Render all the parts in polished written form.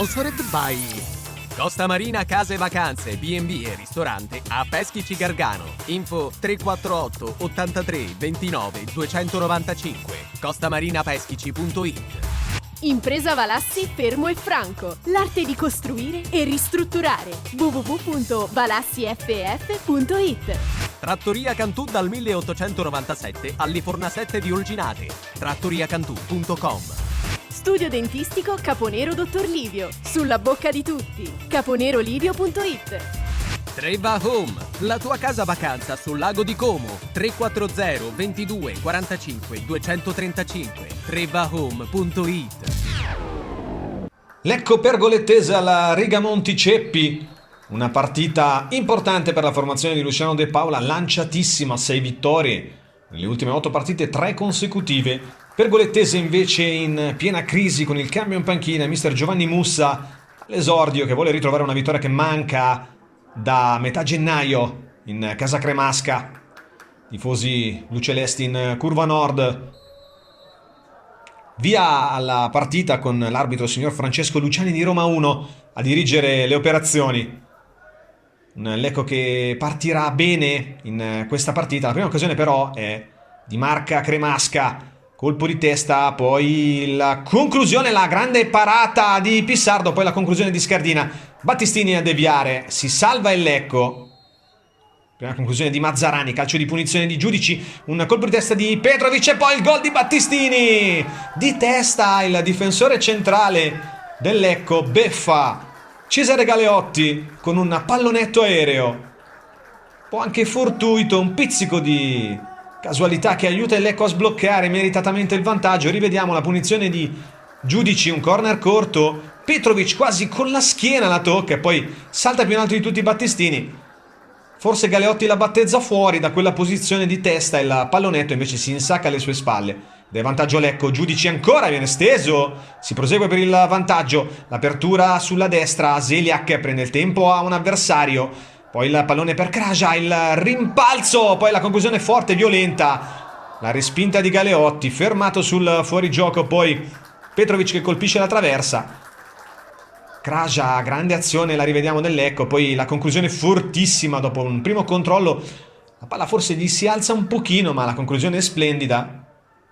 Sponsored by Costa Marina Case Vacanze, B&B e ristorante a Peschici Gargano. Info 348 83 29 295 costamarinapeschici.it. Impresa Valassi Fermo e Franco. L'arte di costruire e ristrutturare. www.valassiff.it. Trattoria Cantù dal 1897 all'Iforna 7 di Olginate. trattoriacantù.com. Studio dentistico Caponero Dottor Livio. Sulla bocca di tutti. caponerolivio.it. Treva Home, la tua casa vacanza sul lago di Como. 340 22 45 235 trevahome.it. Lecco Pergolettese alla Rigamonti Ceppi. Una partita importante per la formazione di Luciano De Paola, lanciatissima, 6 vittorie nelle ultime 8 partite, 3 consecutive. Pergolettese invece in piena crisi con il cambio in panchina, mister Giovanni Mussa all'esordio, che vuole ritrovare una vittoria che manca da metà gennaio in casa cremasca. Tifosi blucelesti in curva nord. Via alla partita con l'arbitro signor Francesco Luciani di Roma 1 a dirigere le operazioni. Un Lecco che partirà bene in questa partita. La prima occasione però è di marca cremasca. Colpo di testa, poi la conclusione, la grande parata di Pissardo, poi la conclusione di Scardina. Battistini a deviare, si salva il Lecco. Prima conclusione di Mazzarani, calcio di punizione di Giudici, un colpo di testa di Petrovic e poi il gol di Battistini. Di testa il difensore centrale del Lecco beffa Cesare Galeotti con un pallonetto aereo. Un po' anche fortuito, un pizzico di casualità che aiuta il Lecco a sbloccare meritatamente il vantaggio. Rivediamo la punizione di Giudici, un corner corto. Petrovic quasi con la schiena la tocca e poi salta più in alto di tutti Battistini. Forse Galeotti la battezza fuori da quella posizione di testa e il pallonetto invece si insacca alle sue spalle. Del vantaggio Lecco, Giudici ancora, viene steso, si prosegue per il vantaggio, l'apertura sulla destra, Zeliak prende il tempo a un avversario, poi il pallone per Kraja, il rimpalzo, poi la conclusione forte e violenta, la respinta di Galeotti, fermato sul fuorigioco, poi Petrovic che colpisce la traversa. Kraja, grande azione, la rivediamo nel Lecco, poi la conclusione fortissima dopo un primo controllo, la palla forse gli si alza un pochino ma la conclusione è splendida.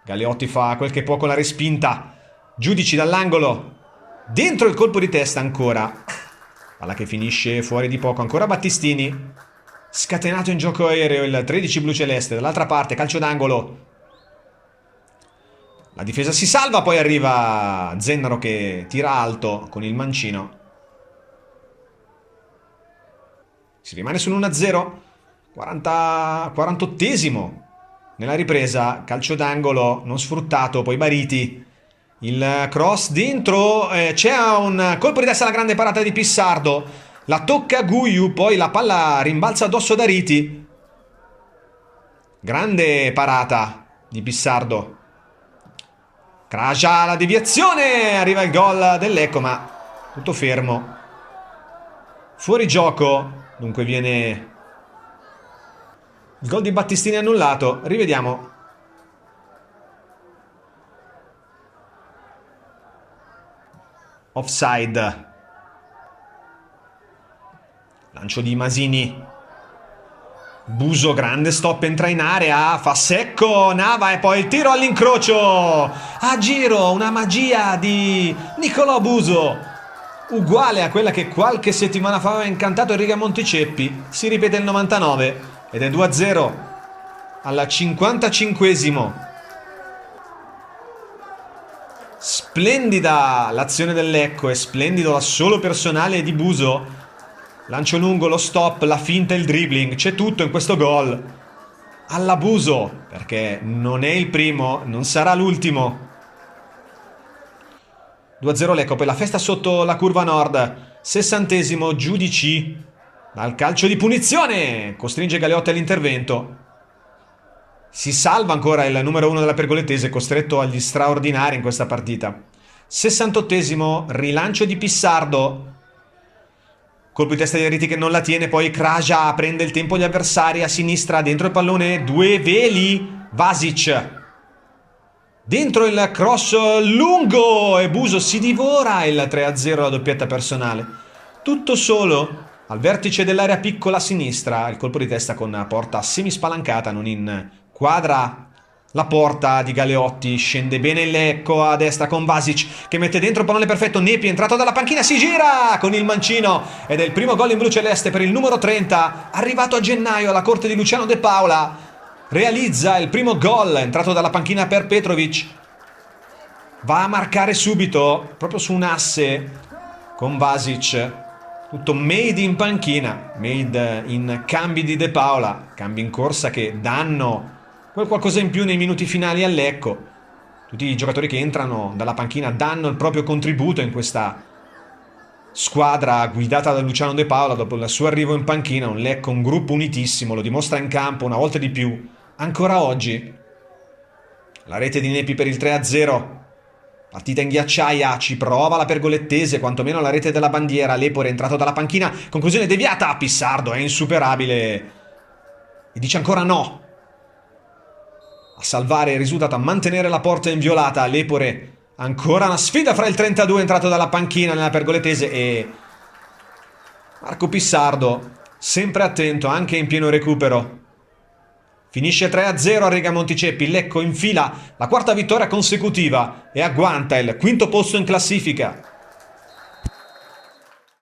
Galeotti fa quel che può con la respinta, Giudici dall'angolo, dentro il colpo di testa ancora, palla che finisce fuori di poco, ancora Battistini, scatenato in gioco aereo il 13 bluceleste, dall'altra parte calcio d'angolo. La difesa si salva, poi arriva Zennaro che tira alto con il mancino. Si rimane sull'1-0, 48esimo nella ripresa, calcio d'angolo non sfruttato, poi Bariti, il cross dentro, c'è un colpo di testa alla grande parata di Pissardo, la tocca Guiu, poi la palla rimbalza addosso da Riti. Grande parata di Pissardo. Kraja, la deviazione, arriva il gol del Lecco ma tutto fermo, fuori gioco, dunque viene il gol di Battistini annullato. Rivediamo. Offside, lancio di Masini, Buso, grande stop, entra in area, fa secco Nava e poi il tiro all'incrocio a giro, una magia di Nicolò Buso uguale a quella che qualche settimana fa aveva incantato il Rigamonti Ceppi. Si ripete il 99 ed è 2-0 al 55esimo. Splendida l'azione del Lecco e splendido l'assolo personale di Buso. Lancio lungo, lo stop, la finta e il dribbling, c'è tutto in questo gol. Alla Buso, perché non è il primo, non sarà l'ultimo. 2-0 Lecco, poi la festa sotto la curva nord. 60esimo, Giudici dal calcio di punizione costringe Galeotti all'intervento. Si salva ancora il numero 1 della Pergolettese, costretto agli straordinari in questa partita. 68esimo, rilancio di Pissardo, colpo di testa di Riti che non la tiene, poi Kraja prende il tempo agli avversari a sinistra, dentro il pallone, due veli, Vasic Dentro il cross lungo e Buso si divora il 3-0, la doppietta personale. Tutto solo al vertice dell'area piccola a sinistra, il colpo di testa con porta semispalancata, non inquadra la porta di Galeotti, scende bene il Lecco a destra con Vasic che mette dentro il pallone perfetto. Nepi è entrato dalla panchina, si gira con il mancino ed è il primo gol in blu celeste per il numero 30, arrivato a gennaio alla corte di Luciano De Paola. Realizza il primo gol, entrato dalla panchina per Petrovic. Va a marcare subito, proprio su un asse con Vasic. Tutto made in panchina, made in cambi di De Paola. Cambi in corsa che danno quel qualcosa in più nei minuti finali al Lecco. Tutti i giocatori che entrano dalla panchina danno il proprio contributo in questa squadra guidata da Luciano De Paola dopo il suo arrivo in panchina. Un Lecco, un gruppo unitissimo, lo dimostra in campo una volta di più. Ancora oggi la rete di Nepi per il 3-0, partita in ghiacciaia, ci prova la pergolettese, quantomeno la rete della bandiera. Lepore è entrato dalla panchina, conclusione deviata, Pissardo è insuperabile e dice ancora no a salvare il risultato, a mantenere la porta inviolata. Lepore, ancora una sfida fra il 32 entrato dalla panchina nella pergolettese e Marco Pissardo, sempre attento anche in pieno recupero. Finisce 3-0 a Riga Monticeppi, il Lecco infila la quarta vittoria consecutiva e agguanta il quinto posto in classifica.